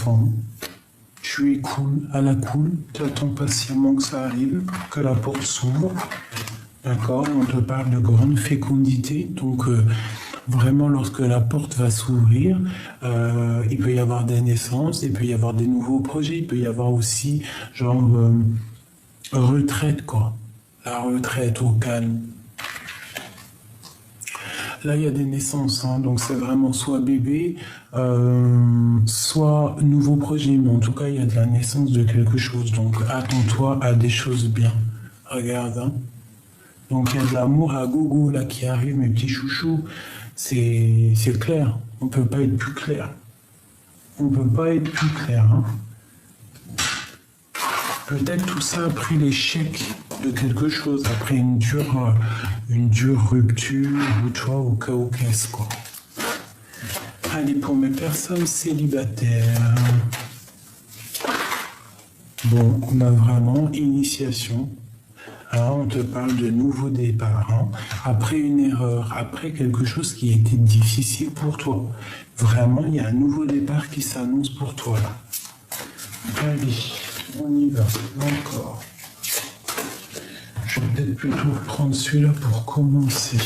enfants. Tu es cool, à la cool, tu attends patiemment que ça arrive, que la porte s'ouvre. D'accord? On te parle de grande fécondité. Donc, vraiment, lorsque la porte va s'ouvrir, il peut y avoir des naissances, il peut y avoir des nouveaux projets, il peut y avoir aussi, genre, retraite, quoi. La retraite au calme. Là, il y a des naissances, hein, donc c'est vraiment soit bébé, soit nouveau projet. Mais en tout cas, il y a de la naissance de quelque chose. Donc, attends-toi à des choses bien. Regarde, hein. Donc, il y a de l'amour à gogo là qui arrive, mes petits chouchous. C'est clair. On ne peut pas être plus clair. On ne peut pas être plus clair, hein. Peut-être tout ça après l'échec de quelque chose, après une dure rupture, ou tu vois, au cas où qu'est-ce, quoi. Allez, pour mes personnes célibataires. Bon, on a vraiment initiation. Alors, on te parle de nouveau départ, hein. Après une erreur, après quelque chose qui a été difficile pour toi. Vraiment, il y a un nouveau départ qui s'annonce pour toi, là. Allez, on y va, encore. Je vais peut-être plutôt prendre celui-là pour commencer.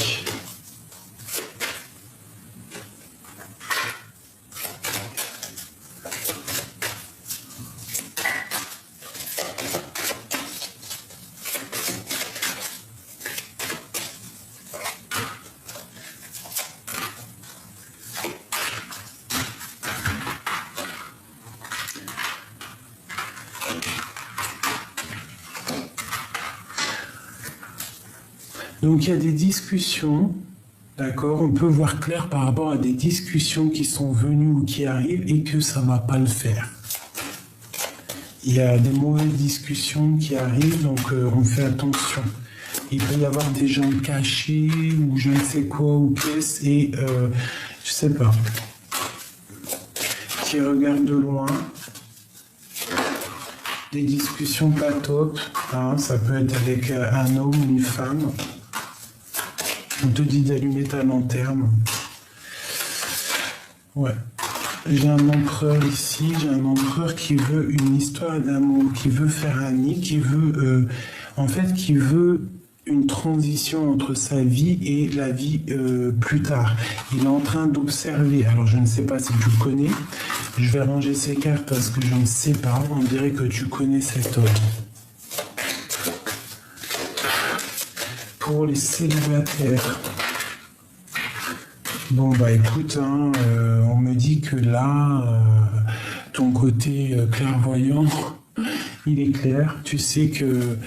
Donc il y a des discussions, d'accord? On peut voir clair par rapport à des discussions qui sont venues ou qui arrivent et que ça ne va pas le faire. Il y a des mauvaises discussions qui arrivent, donc on fait attention. Il peut y avoir des gens cachés ou je ne sais quoi ou qu'est-ce et je sais pas, qui regardent de loin. Des discussions pas top, hein, ça peut être avec un homme ou une femme. On te dit d'allumer ta lanterne. Ouais. J'ai un empereur ici, j'ai un empereur qui veut une histoire d'amour, qui veut faire un nid, qui veut, qui veut une transition entre sa vie et la vie plus tard. Il est en train d'observer. Alors, je ne sais pas si tu le connais. Je vais ranger ces cartes parce que je ne sais pas. On dirait que tu connais cet homme. Pour les célibataires. Bon, bah écoute, hein, on me dit que là, ton côté clairvoyant, il est clair. Tu sais que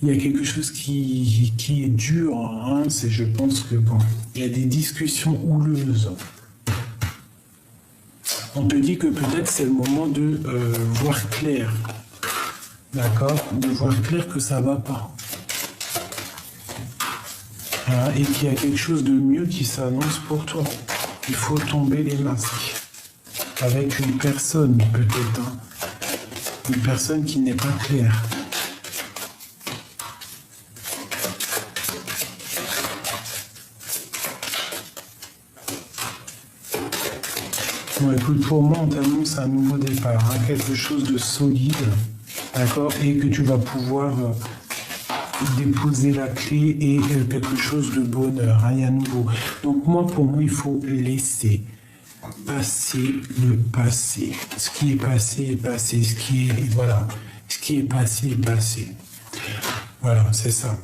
il y a quelque chose qui est dur. Hein, je pense que bon, il y a des discussions houleuses. On te dit que peut-être c'est le moment de voir clair. D'accord? De voir clair que ça va pas. Hein, et qu'il y a quelque chose de mieux qui s'annonce pour toi. Il faut tomber les masques. Avec une personne, peut-être. Hein. Une personne qui n'est pas claire. Bon, écoute, pour moi, on t'annonce un nouveau départ. Hein, quelque chose de solide. D'accord? Et que tu vas pouvoir... déposer la clé et quelque chose de bonheur, hein, il y a nouveau. Donc pour moi, il faut laisser passer le passé. Ce qui est passé est passé. Ce qui est passé est passé. Voilà, c'est ça.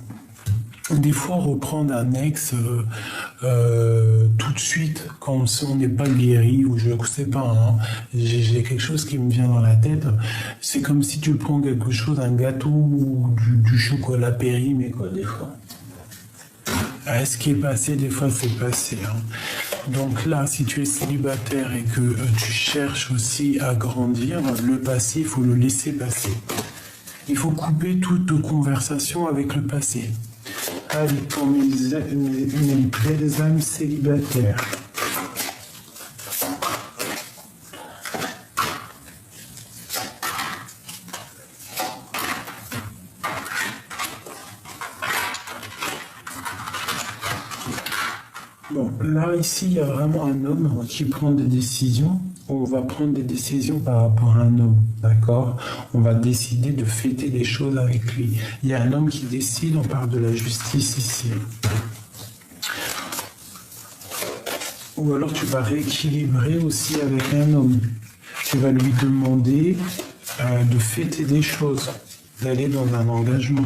Des fois, reprendre un ex tout de suite, quand on n'est pas guéri, ou je ne sais pas, hein, j'ai quelque chose qui me vient dans la tête, c'est comme si tu prends quelque chose, un gâteau ou du chocolat périmé, quoi, des fois. Ce qui est passé, des fois, c'est passé. Hein. Donc là, si tu es célibataire et que tu cherches aussi à grandir, le passé, il faut le laisser passer. Il faut couper toute conversation avec le passé. Allez, pour mes belles âmes célibataires. Bon, là, ici, il y a vraiment un homme qui prend des décisions. on va prendre des décisions par rapport à un homme, d'accord? On va décider de fêter des choses avec lui. Il y a un homme qui décide, on parle de la justice ici. Ou alors tu vas rééquilibrer aussi avec un homme. Tu vas lui demander de fêter des choses, d'aller dans un engagement.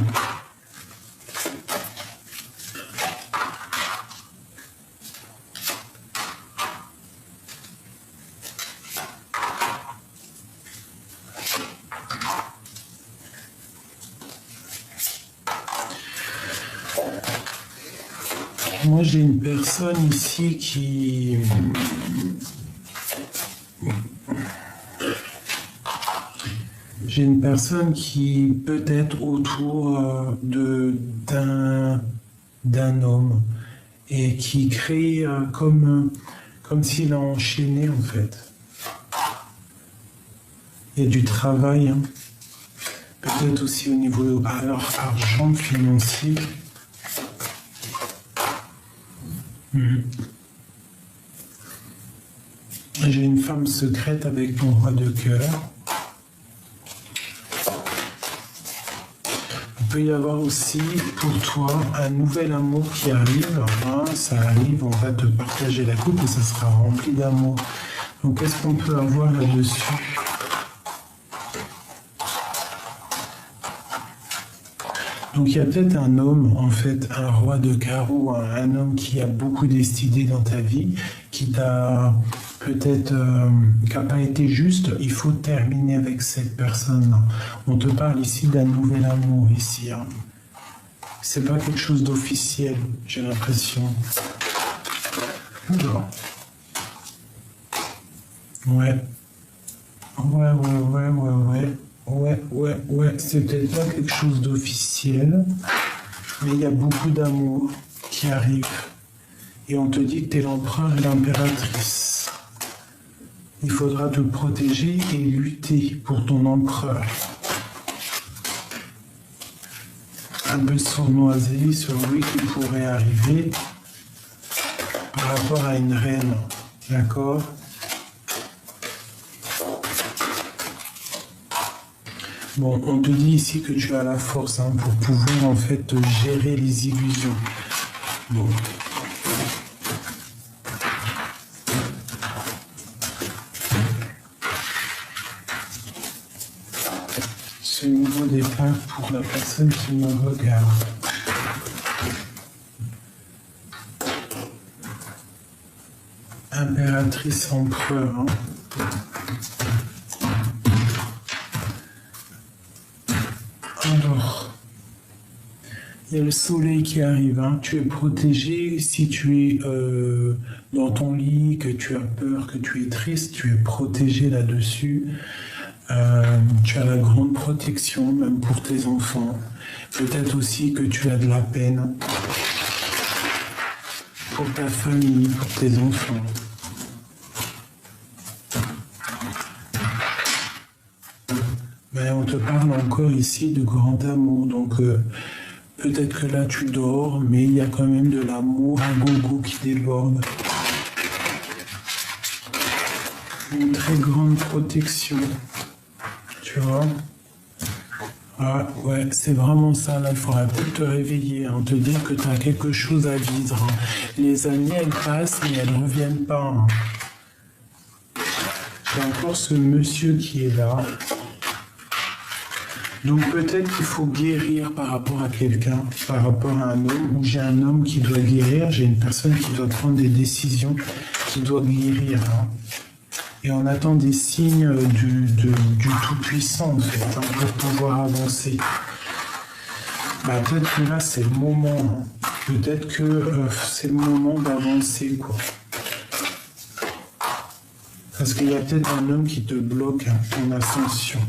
Moi, j'ai une personne ici qui... J'ai une personne qui peut être autour d'un homme et qui crée comme s'il a enchaîné en fait. Il y a du travail, hein. Peut-être aussi au niveau argent financier. J'ai une femme secrète avec mon roi de cœur. Il peut y avoir aussi pour toi un nouvel amour qui arrive. Hein, ça arrive, on va te partager la coupe et ça sera rempli d'amour. Donc qu'est-ce qu'on peut avoir là-dessus ? Donc il y a peut-être un homme, en fait, un roi de carreau, un homme qui a beaucoup décidé dans ta vie, qui t'a peut-être, qui n'a pas été juste. Il faut terminer avec cette personne-là. On te parle ici d'un nouvel amour, ici. Hein. C'est pas quelque chose d'officiel, j'ai l'impression. Oula. Ouais. Ouais, c'est peut-être pas quelque chose d'officiel, mais il y a beaucoup d'amour qui arrive. Et on te dit que tu es l'empereur et l'impératrice. Il faudra te protéger et lutter pour ton empereur. Un peu de sournoiserie sur lui qui pourrait arriver par rapport à une reine. D'accord ? Bon, on te dit ici que tu as la force hein, pour pouvoir en fait gérer les illusions. Bon. Ce nouveau départ pour la personne qui me regarde. Impératrice empereur. Hein. Alors, il y a le soleil qui arrive, hein. Tu es protégé si tu es dans ton lit, que tu as peur, que tu es triste, tu es protégé là-dessus. Tu as la grande protection, même pour tes enfants. Peut-être aussi que tu as de la peine pour ta famille, pour tes enfants. Mais on te parle encore ici de grand amour, donc peut-être que là tu dors, mais il y a quand même de l'amour à gogo qui déborde. Une très grande protection, tu vois. Ah ouais, c'est vraiment ça, là il faudra peut-être te réveiller, hein, te dire que tu as quelque chose à vivre. Hein. Les années elles passent mais elles ne reviennent pas. Hein. J'ai encore ce monsieur qui est là. Donc peut-être qu'il faut guérir par rapport à quelqu'un, par rapport à un homme, ou j'ai un homme qui doit guérir, j'ai une personne qui doit prendre des décisions, qui doit guérir. Hein. Et on attend des signes du Tout-Puissant, en fait, hein, pour pouvoir avancer. Bah, peut-être que là, c'est le moment. Hein. Peut-être que c'est le moment d'avancer, quoi. Parce qu'il y a peut-être un homme qui te bloque hein, ton ascension.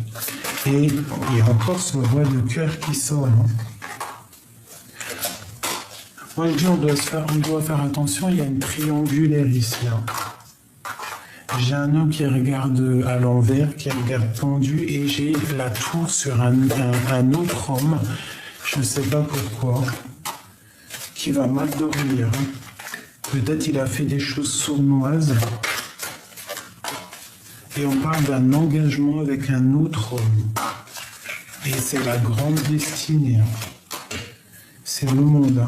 Et il y a encore ce roi de cœur qui sort. Hein. Moi, je dis, on doit faire attention, il y a une triangulaire ici. Hein. J'ai un homme qui regarde à l'envers, qui regarde tendu, et j'ai la tour sur un autre homme, je ne sais pas pourquoi, qui va mal dormir. Hein. Peut-être il a fait des choses sournoises. Et on parle d'un engagement avec un autre homme. Et c'est la grande destinée. C'est le monde.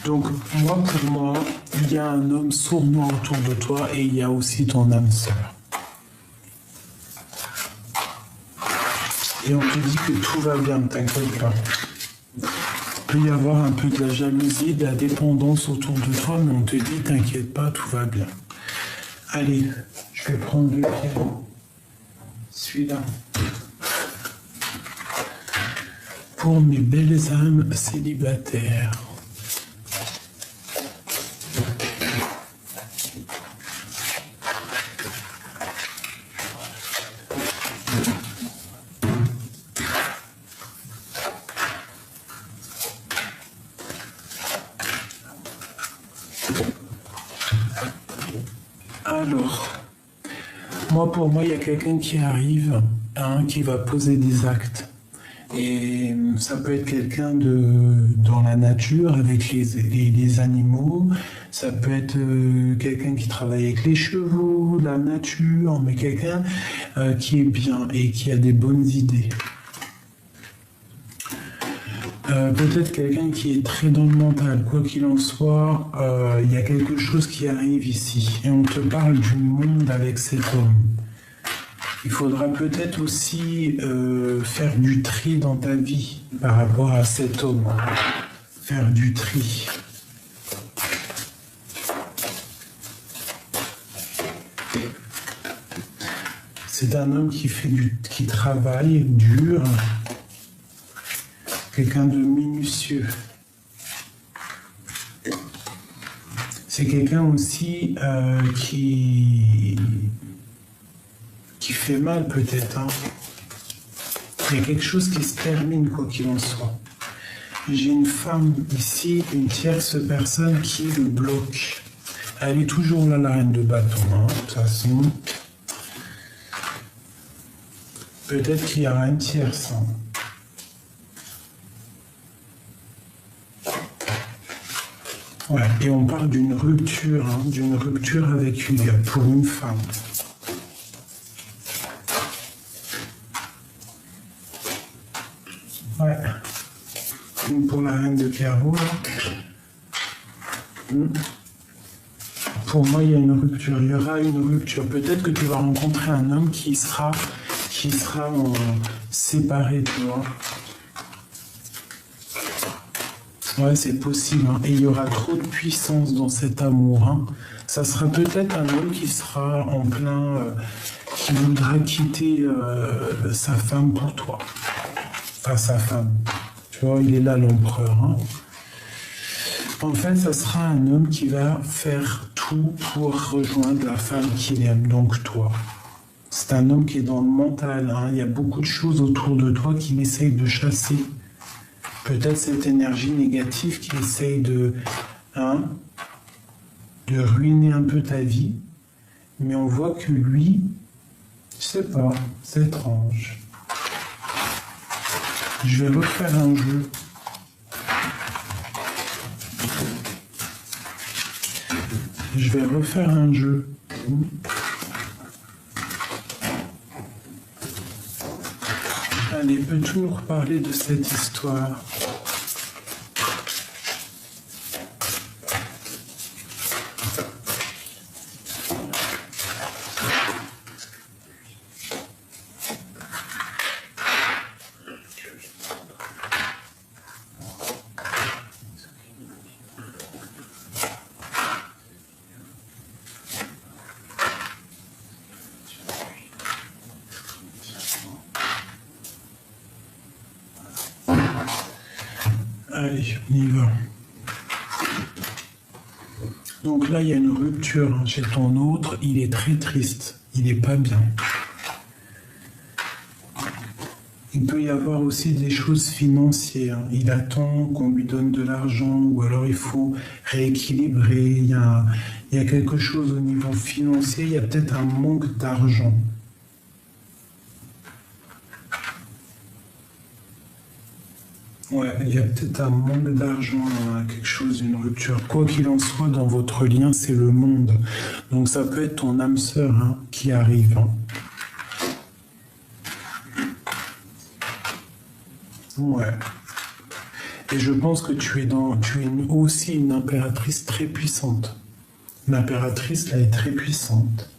Donc, pour moi, il y a un homme sournois autour de toi et il y a aussi ton âme sœur. Et on te dit que tout va bien, ne t'inquiète pas. Il peut y avoir un peu de la jalousie, de la dépendance autour de toi, mais on te dit, t'inquiète pas, tout va bien. Allez, je vais prendre le piano. Celui-là. Pour mes belles âmes célibataires. Alors, pour moi, il y a quelqu'un qui arrive, qui va poser des actes. Et ça peut être quelqu'un dans la nature, avec les animaux. Ça peut être quelqu'un qui travaille avec les chevaux, la nature, mais quelqu'un qui est bien et qui a des bonnes idées. Peut-être quelqu'un qui est très dans le mental. Quoi qu'il en soit, il y a quelque chose qui arrive ici. Et on te parle du monde avec cet homme. Il faudra peut-être aussi faire du tri dans ta vie par rapport à cet homme. Faire du tri. C'est un homme qui travaille dur. Quelqu'un de minutieux. C'est quelqu'un aussi qui fait mal peut-être. Il y a quelque chose qui se termine quoi qu'il en soit. J'ai une femme ici, une tierce personne qui le bloque. Elle est toujours là, la reine de bâton, de toute façon. Peut-être qu'il y aura une tierce. Ouais, et on parle d'une rupture avec lui, pour une femme. Ouais. Pour la reine de carreau, pour moi, il y a une rupture. Il y aura une rupture. Peut-être que tu vas rencontrer un homme qui sera séparé, tu vois. Ouais, c'est possible. Et il y aura trop de puissance dans cet amour. Ça sera peut-être un homme qui sera en plein... qui voudra quitter sa femme pour toi. Enfin, sa femme. Tu vois, il est là, l'empereur. En fait, ça sera un homme qui va faire tout pour rejoindre la femme qu'il aime, donc toi. C'est un homme qui est dans le mental. Il y a beaucoup de choses autour de toi qu'il essaye de chasser. Peut-être cette énergie négative qui essaye de ruiner un peu ta vie. Mais on voit que lui, je sais pas, c'est étrange. Je vais refaire un jeu. Je vais refaire un jeu. Allez, peux-tu nous reparler de cette histoire ? Allez, on y va. Donc là, il y a une rupture chez ton autre. Il est très triste. Il n'est pas bien. Il peut y avoir aussi des choses financières. Il attend qu'on lui donne de l'argent ou alors il faut rééquilibrer. Il y a quelque chose au niveau financier. Il y a peut-être un manque d'argent. Ouais, il y a peut-être un manque d'argent, quelque chose, une rupture. Quoi qu'il en soit, dans votre lien, c'est le monde. Donc ça peut être ton âme sœur qui arrive. Ouais. Et je pense que tu es aussi une impératrice très puissante. L'impératrice, là, est très puissante.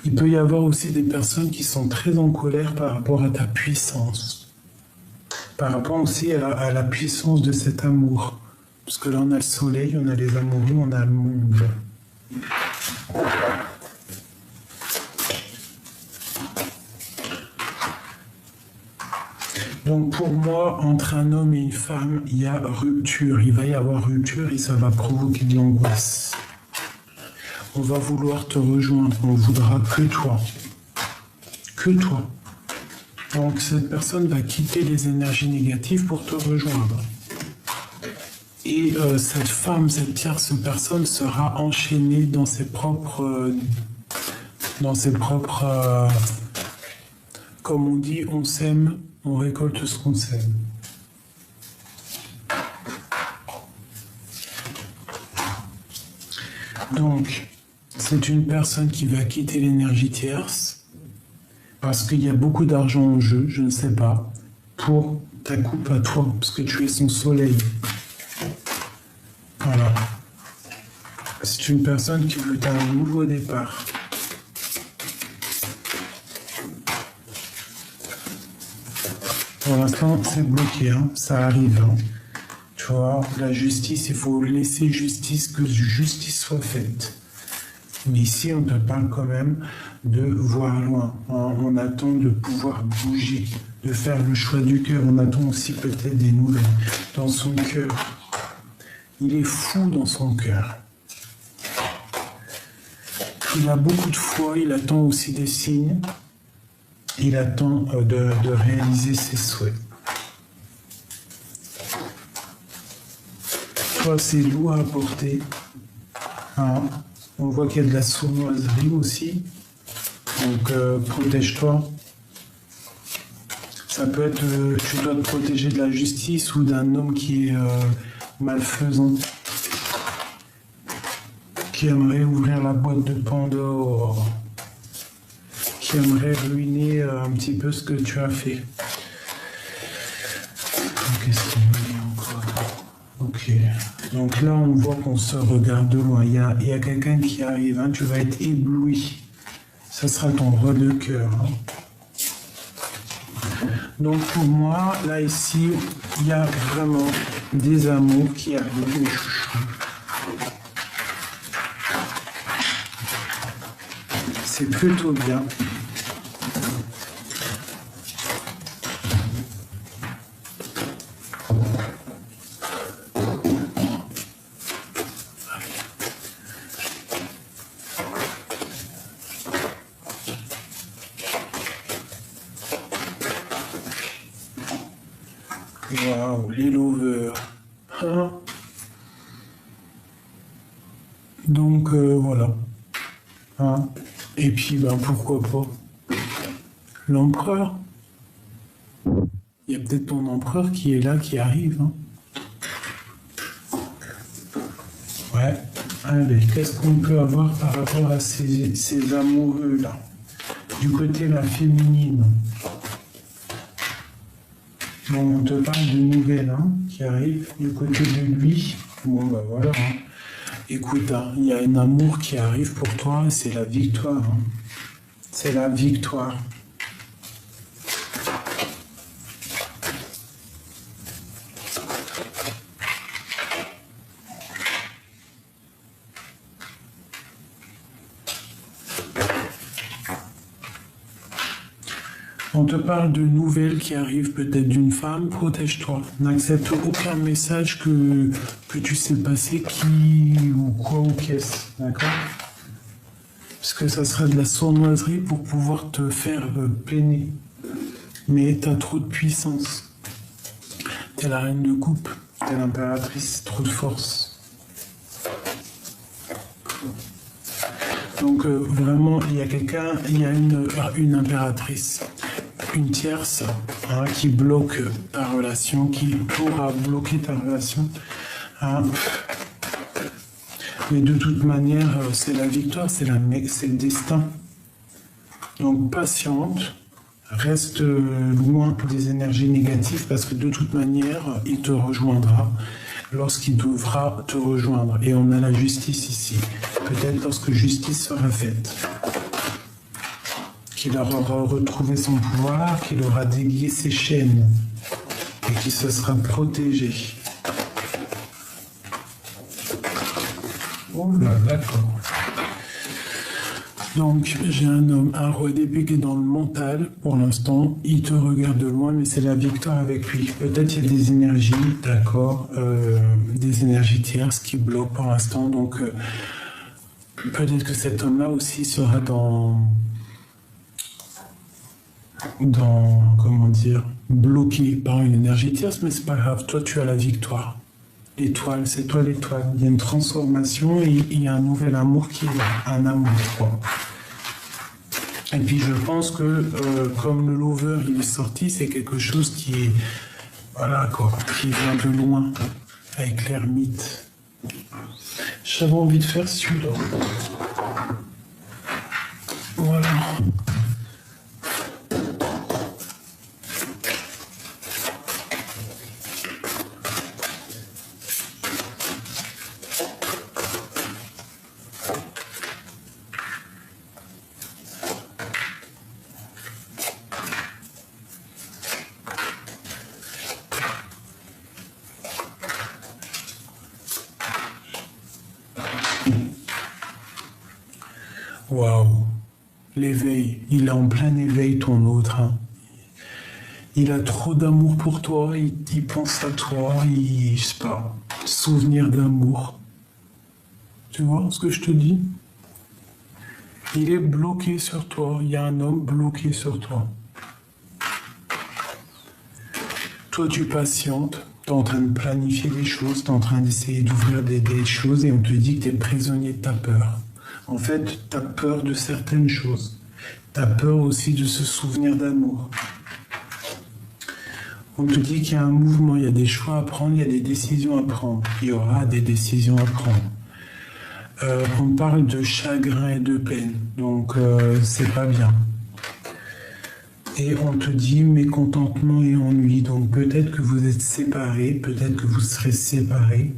Il peut y avoir aussi des personnes qui sont très en colère par rapport à ta puissance. Par rapport aussi à la puissance de cet amour. Parce que là, on a le soleil, on a les amoureux, on a le monde. Donc pour moi, entre un homme et une femme, il y a rupture. Il va y avoir rupture et ça va provoquer de l'angoisse. On va vouloir te rejoindre, on voudra que toi. Que toi. Donc cette personne va quitter les énergies négatives pour te rejoindre. Et cette femme, cette tierce personne sera enchaînée dans ses propres... comme on dit, on sème, on récolte ce qu'on sème. Donc, c'est une personne qui va quitter l'énergie tierce parce qu'il y a beaucoup d'argent en jeu, je ne sais pas, pour ta coupe à toi, parce que tu es son soleil. Voilà. C'est une personne qui veut un nouveau départ. Pour l'instant, c'est bloqué, ça arrive. Tu vois, la justice, il faut laisser justice, que justice soit faite. Mais ici, on te parle quand même de voir loin. On attend de pouvoir bouger, de faire le choix du cœur. On attend aussi peut-être des nouvelles dans son cœur. Il est fou dans son cœur. Il a beaucoup de foi, il attend aussi des signes. Il attend de réaliser ses souhaits. Toi, c'est lourd à porter. On voit qu'il y a de la sournoiserie aussi. Donc, protège-toi. Ça peut être, tu dois te protéger de la justice ou d'un homme qui est malfaisant, qui aimerait ouvrir la boîte de Pandore, qui aimerait ruiner un petit peu ce que tu as fait. Qu'est-ce qu'il me dit encore? Ok. Donc là, on voit qu'on se regarde de loin. Il y a quelqu'un qui arrive, tu vas être ébloui. Ça sera ton roi de cœur. Donc pour moi, là, ici, il y a vraiment des amours qui arrivent, mes chouchous. C'est plutôt bien. Waouh, les lovers. Donc voilà. Et puis pourquoi pas l'empereur. Il y a peut-être ton empereur qui est là, qui arrive. Ouais. Allez, qu'est-ce qu'on peut avoir par rapport à ces amoureux-là? Du côté de la féminine. Bon, on te parle de nouvelles qui arrivent du côté de lui. Bon, voilà. Écoute, il y a un amour qui arrive pour toi, c'est la victoire. C'est la victoire. On te parle de nouvelles qui arrivent peut-être d'une femme, protège-toi. N'accepte aucun message que tu sais passer, qui ou quoi ou qu'est-ce, d'accord? Parce que ça sera de la sournoiserie pour pouvoir te faire peiner. Mais t'as trop de puissance. T'es la reine de coupe, t'es l'impératrice, trop de force. Donc vraiment, il y a quelqu'un, il y a une impératrice, une tierce hein, qui bloque ta relation, qui pourra bloquer ta relation. Hein. Mais de toute manière, c'est la victoire, c'est le destin. Donc patiente, reste loin des énergies négatives parce que de toute manière, il te rejoindra lorsqu'il devra te rejoindre. Et on a la justice ici. Peut-être lorsque justice sera faite. Qu'il aura retrouvé son pouvoir, qu'il aura délié ses chaînes et qu'il se sera protégé. Oh là, d'accord. Donc, j'ai un homme, un roi d'épée qui est dans le mental, pour l'instant. Il te regarde de loin, mais c'est la victoire avec lui. Peut-être il y a des énergies, d'accord, des énergies tierces qui bloquent pour l'instant. Donc, peut-être que cet homme-là aussi sera comment dire, bloqué par une énergie tierce, mais c'est pas grave. Toi, tu as la victoire. L'étoile, c'est toi l'étoile. Il y a une transformation et il y a un nouvel amour qui est là, un amour froid. Et puis je pense que comme le lover il est sorti, c'est quelque chose qui est, voilà quoi, qui vient de loin, avec l'ermite. J'avais envie de faire celui-là. Voilà. Waouh, l'éveil, il est en plein éveil ton autre. Hein. Il a trop d'amour pour toi, il pense à toi, je sais pas, souvenir d'amour. Tu vois ce que je te dis? Il est bloqué sur toi, il y a un homme bloqué sur toi. Toi tu patientes, tu es en train de planifier des choses, tu es en train d'essayer d'ouvrir des choses et on te dit que tu es prisonnier de ta peur. En fait, tu as peur de certaines choses. Tu as peur aussi de ce souvenir d'amour. On te dit qu'il y a un mouvement, il y a des choix à prendre, il y a des décisions à prendre. Il y aura des décisions à prendre. On parle de chagrin et de peine, donc c'est pas bien. Et on te dit mécontentement et ennui, donc peut-être que vous êtes séparés, peut-être que vous serez séparés.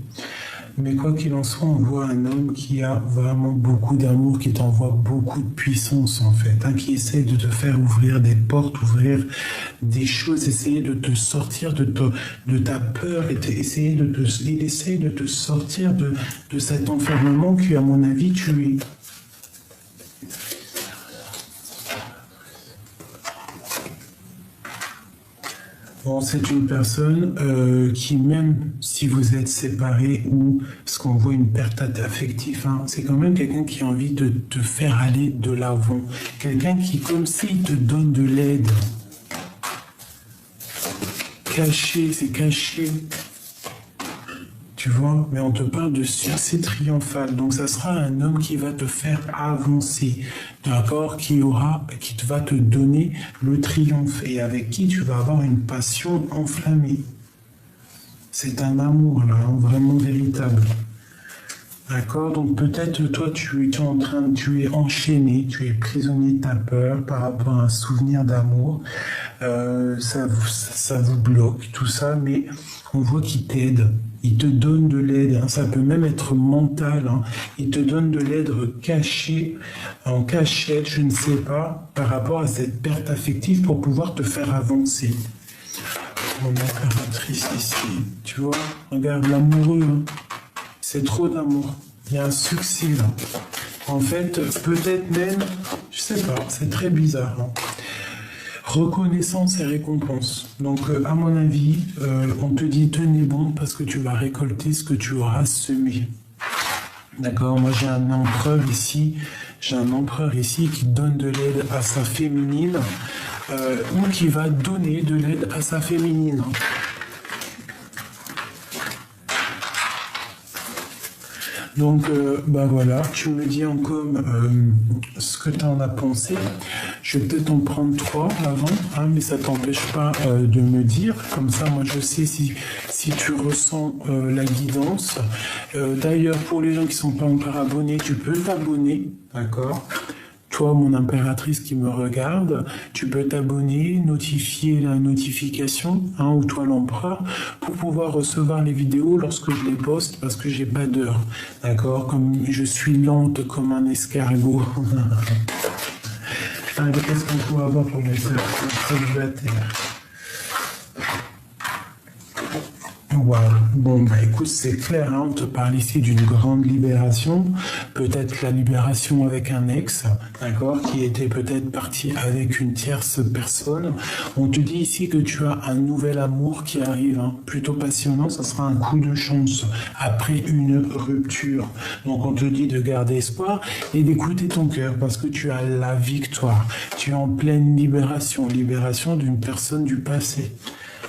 Mais quoi qu'il en soit, on voit un homme qui a vraiment beaucoup d'amour, qui t'envoie beaucoup de puissance en fait, hein, qui essaie de te faire ouvrir des portes, ouvrir des choses, essayer de te sortir de ta peur, il essaie de te sortir de cet enfermement qui, à mon avis, tu es. Bon, c'est une personne qui, même si vous êtes séparés ou ce qu'on voit une perte affective, hein, c'est quand même quelqu'un qui a envie de te faire aller de l'avant. Quelqu'un qui, comme s'il te donne de l'aide. Caché, c'est caché. Tu vois, mais on te parle de succès triomphal. Donc ça sera un homme qui va te faire avancer, d'accord, qui va te donner le triomphe et avec qui tu vas avoir une passion enflammée. C'est un amour là, hein, vraiment véritable. D'accord, donc peut-être toi tu es enchaîné, tu es prisonnier de ta peur par rapport à un souvenir d'amour. Ça vous bloque, tout ça, mais on voit qu'il t'aide. Il te donne de l'aide, hein. Ça peut même être mental. Hein. Il te donne de l'aide cachée, en cachette, je ne sais pas, par rapport à cette perte affective pour pouvoir te faire avancer. Mon impératrice ici, tu vois, regarde l'amoureux. Hein. C'est trop d'amour. Il y a un succès là. En fait, peut-être même, je sais pas, c'est très bizarre. Hein. Reconnaissance et récompense. Donc, à mon avis, on te dit tenez bon parce que tu vas récolter ce que tu auras semé. D'accord, moi j'ai un empereur ici. J'ai un empereur ici qui donne de l'aide à sa féminine ou qui va donner de l'aide à sa féminine. Donc, bah voilà, tu me dis en com ce que tu en as pensé. Je vais peut-être en prendre 3 avant, hein, mais ça t'empêche pas de me dire. Comme ça, moi, je sais si tu ressens la guidance. D'ailleurs, pour les gens qui sont pas encore abonnés, tu peux t'abonner, d'accord? Toi, mon impératrice qui me regarde, tu peux t'abonner, notifier la notification, hein, ou toi l'empereur, pour pouvoir recevoir les vidéos lorsque je les poste, parce que j'ai pas d'heure, d'accord? Comme je suis lente comme un escargot. Allez, qu'est-ce qu'on peut avoir pour les célibataires? Wow. Bon, bah écoute, c'est clair, hein, on te parle ici d'une grande libération, peut-être la libération avec un ex, d'accord, qui était peut-être parti avec une tierce personne. On te dit ici que tu as un nouvel amour qui arrive, hein, plutôt passionnant, ça sera un coup de chance après une rupture. Donc on te dit de garder espoir et d'écouter ton cœur parce que tu as la victoire. Tu es en pleine libération, libération d'une personne du passé.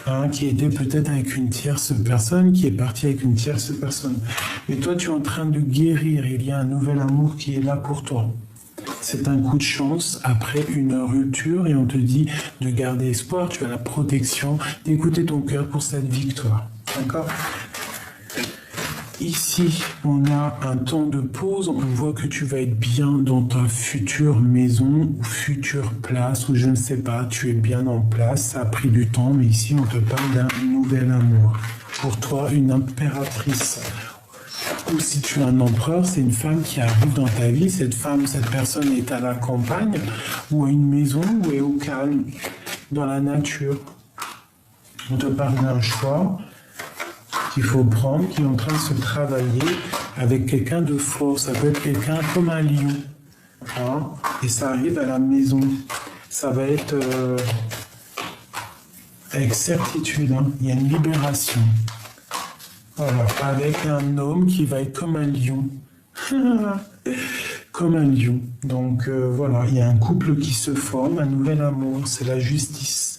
Hein, qui était peut-être avec une tierce personne, qui est partie avec une tierce personne. Mais toi, tu es en train de guérir, il y a un nouvel amour qui est là pour toi. C'est un coup de chance après une rupture et on te dit de garder espoir, tu as la protection, d'écouter ton cœur pour cette victoire. D'accord ? Ici, on a un temps de pause. On voit que tu vas être bien dans ta future maison ou future place ou je ne sais pas, tu es bien en place. Ça a pris du temps, mais ici, on te parle d'un nouvel amour. Pour toi, une impératrice. Ou si tu es un empereur, c'est une femme qui arrive dans ta vie. Cette femme, cette personne est à la campagne ou à une maison ou est au calme, dans la nature. On te parle d'un choix qu'il faut prendre, qui est en train de se travailler avec quelqu'un de fort. Ça peut être quelqu'un comme un lion. Hein, et ça arrive à la maison. Ça va être avec certitude. Hein, il y a une libération. Voilà, avec un homme qui va être comme un lion. Comme un lion. Donc voilà, il y a un couple qui se forme, un nouvel amour. C'est la justice.